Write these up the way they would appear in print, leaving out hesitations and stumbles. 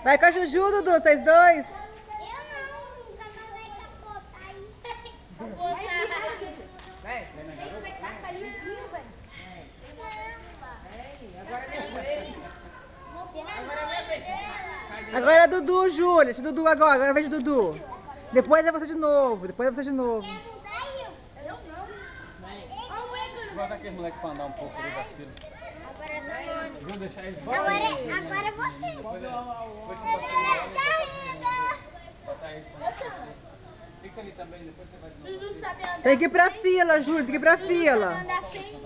Vai com a Juju, Dudu, vocês dois. Eu não, o canal vai capotar aí. Vem. Agora é minha vez. Agora é minha vez. Agora é Dudu, Júlia. Deixa o Dudu agora é a vez do Dudu. Depois é você de novo, depois é você de novo. Eu não. Bota aquele moleque pra andar um pouco ali da fila. Agora é da Mona. Vou deixar ele Agora é você. Vou te botar ele pra você. Fica ali também, depois você vai de novo. Dudu sabe andar. Tem que ir pra fila, Júlia, tem que ir pra fila. Andar sem.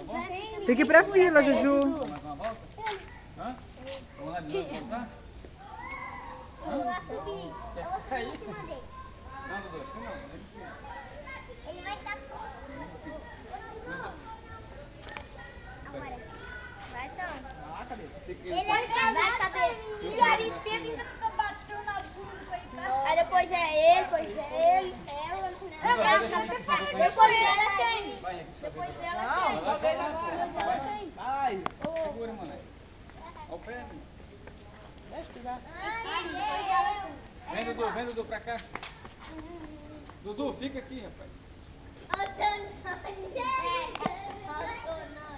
Tem que ir pra fila, Juju. Mais uma volta? Hã? Vamos lá de novo voltar? Eu vou subir em cima dele. Não, Dudu, assim não. Ele vai estar fora. Agora. Vai então. Ah, cabeça. Ele vai caber. E aí sempre ainda fica batendo na bunda. Aí depois é ele, depois é ele, ela. Depois ela tem. Vai aqui, Depois saber. ela Não, tem. só vem lá. Depois ela tem. Vai. Segura, moleque. Olha o pé, menino. Deixa que dá. Vem, Dudu, pra cá. Dudu, fica aqui, rapaz. Faltou não.